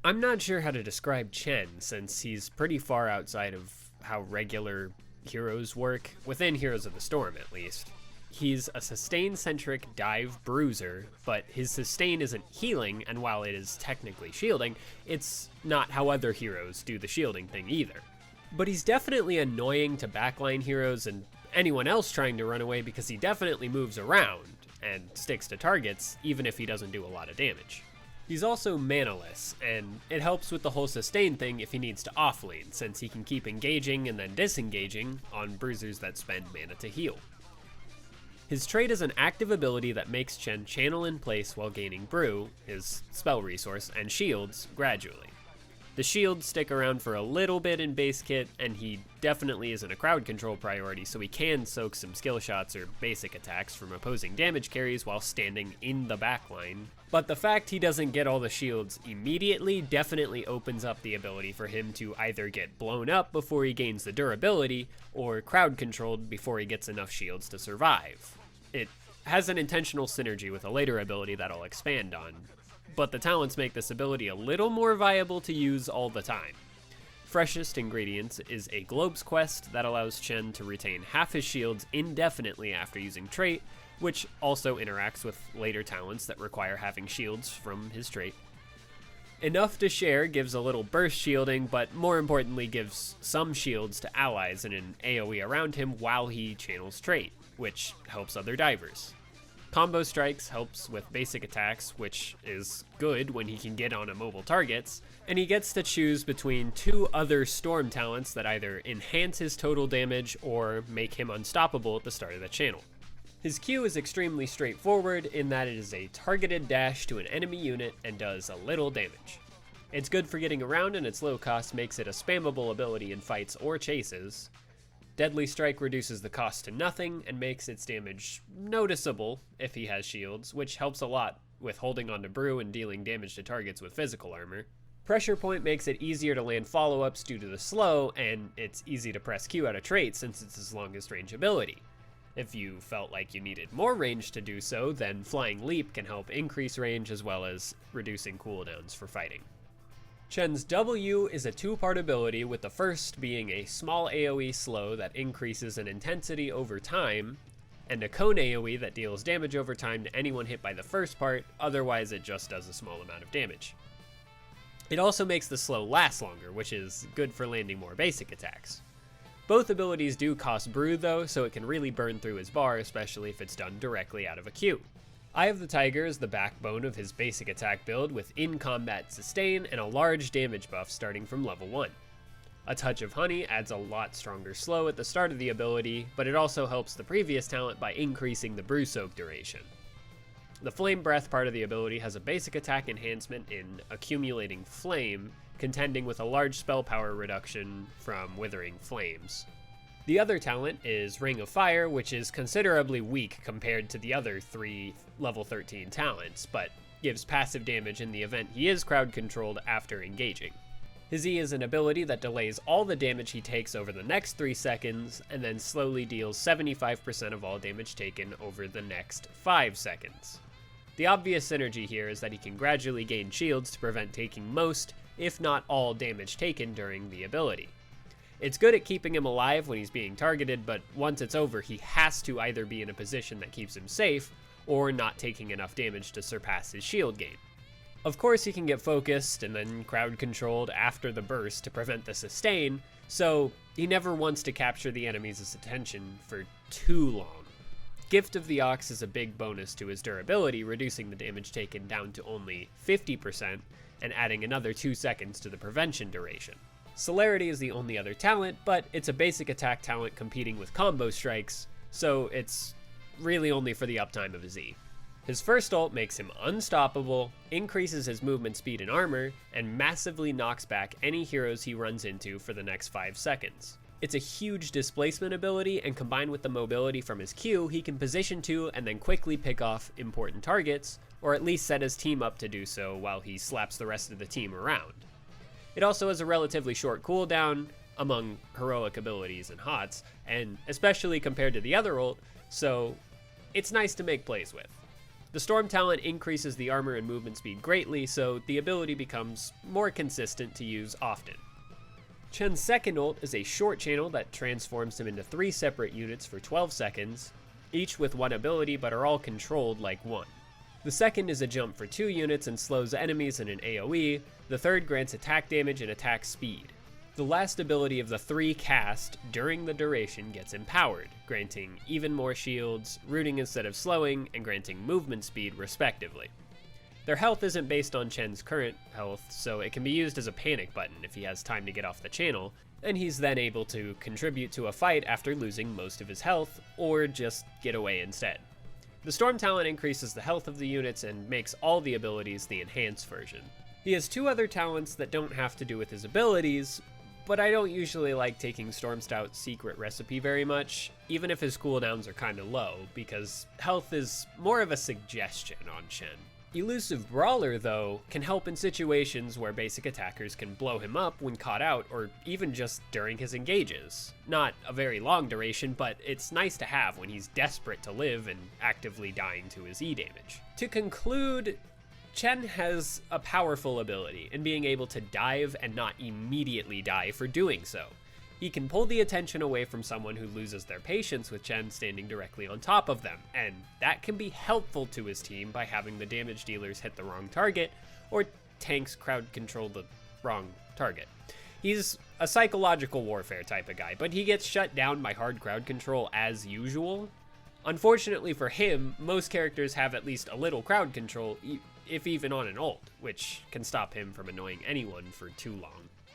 I'm not sure how to describe Chen, since he's pretty far outside of how regular heroes work, within Heroes of the Storm at least. He's a sustain-centric dive bruiser, but his sustain isn't healing, and while it is technically shielding, it's not how other heroes do the shielding thing either. But he's definitely annoying to backline heroes and anyone else trying to run away because he definitely moves around and sticks to targets even if he doesn't do a lot of damage. He's also manaless, and it helps with the whole sustain thing if he needs to offlane, since he can keep engaging and then disengaging on bruisers that spend mana to heal. His trait is an active ability that makes Chen channel in place while gaining Brew, his spell resource, and shields gradually. The shields stick around for a little bit in base kit, and he definitely isn't a crowd control priority, so he can soak some skill shots or basic attacks from opposing damage carries while standing in the backline. But the fact he doesn't get all the shields immediately definitely opens up the ability for him to either get blown up before he gains the durability, or crowd controlled before he gets enough shields to survive. It has an intentional synergy with a later ability that I'll expand on, but the talents make this ability a little more viable to use all the time. Freshest Ingredients is a Globes quest that allows Chen to retain half his shields indefinitely after using trait, which also interacts with later talents that require having shields from his trait. Enough to Share gives a little burst shielding, but more importantly gives some shields to allies in an AoE around him while he channels trait, which helps other divers. Combo Strikes helps with basic attacks, which is good when he can get on immobile targets, and he gets to choose between two other Storm talents that either enhance his total damage or make him unstoppable at the start of the channel. His Q is extremely straightforward in that it is a targeted dash to an enemy unit and does a little damage. It's good for getting around, and its low cost makes it a spammable ability in fights or chases. Deadly Strike reduces the cost to nothing and makes its damage noticeable if he has shields, which helps a lot with holding on to Brew and dealing damage to targets with physical armor. Pressure Point makes it easier to land follow-ups due to the slow, and it's easy to press Q out of trait since it's his longest range ability. If you felt like you needed more range to do so, then Flying Leap can help increase range as well as reducing cooldowns for fighting. Chen's W is a two-part ability, with the first being a small AoE slow that increases in intensity over time, and a cone AoE that deals damage over time to anyone hit by the first part, otherwise it just does a small amount of damage. It also makes the slow last longer, which is good for landing more basic attacks. Both abilities do cost Brew though, so it can really burn through his bar, especially if it's done directly out of a Q. Eye of the Tiger is the backbone of his basic attack build with in-combat sustain and a large damage buff starting from level 1. A Touch of Honey adds a lot stronger slow at the start of the ability, but it also helps the previous talent by increasing the Brew Soak duration. The Flame Breath part of the ability has a basic attack enhancement in Accumulating Flame, contending with a large spell power reduction from Withering Flames. The other talent is Ring of Fire, which is considerably weak compared to the other 3 level 13 talents, but gives passive damage in the event he is crowd controlled after engaging. His E is an ability that delays all the damage he takes over the next 3 seconds, and then slowly deals 75% of all damage taken over the next 5 seconds. The obvious synergy here is that he can gradually gain shields to prevent taking most, if not all, damage taken during the ability. It's good at keeping him alive when he's being targeted, but once it's over, he has to either be in a position that keeps him safe, or not taking enough damage to surpass his shield gain. Of course, he can get focused and then crowd controlled after the burst to prevent the sustain, so he never wants to capture the enemy's attention for too long. Gift of the Ox is a big bonus to his durability, reducing the damage taken down to only 50% and adding another 2 seconds to the prevention duration. Celerity is the only other talent, but it's a basic attack talent competing with combo strikes, so it's really only for the uptime of his E. His first ult makes him unstoppable, increases his movement speed and armor, and massively knocks back any heroes he runs into for the next 5 seconds. It's a huge displacement ability, and combined with the mobility from his Q, he can position to and then quickly pick off important targets, or at least set his team up to do so while he slaps the rest of the team around. It also has a relatively short cooldown among heroic abilities and HotS, and especially compared to the other ult, so it's nice to make plays with. The Storm talent increases the armor and movement speed greatly, so the ability becomes more consistent to use often. Chen's second ult is a short channel that transforms him into 3 separate units for 12 seconds, each with one ability but are all controlled like one. The second is a jump for 2 units and slows enemies in an AoE, the third grants attack damage and attack speed. The last ability of the 3 cast during the duration gets empowered, granting even more shields, rooting instead of slowing, and granting movement speed respectively. Their health isn't based on Chen's current health, so it can be used as a panic button if he has time to get off the channel, and he's then able to contribute to a fight after losing most of his health, or just get away instead. The Storm talent increases the health of the units and makes all the abilities the enhanced version. He has 2 other talents that don't have to do with his abilities, but I don't usually like taking Storm Stout's secret recipe very much, even if his cooldowns are kinda low, because health is more of a suggestion on Chen. Elusive Brawler, though, can help in situations where basic attackers can blow him up when caught out, or even just during his engages. Not a very long duration, but it's nice to have when he's desperate to live and actively dying to his E damage. To conclude, Chen has a powerful ability in being able to dive and not immediately die for doing so. He can pull the attention away from someone who loses their patience with Chen standing directly on top of them, and that can be helpful to his team by having the damage dealers hit the wrong target, or tanks crowd control the wrong target. He's a psychological warfare type of guy, but he gets shut down by hard crowd control as usual. Unfortunately for him, most characters have at least a little crowd control, if even on an ult, which can stop him from annoying anyone for too long.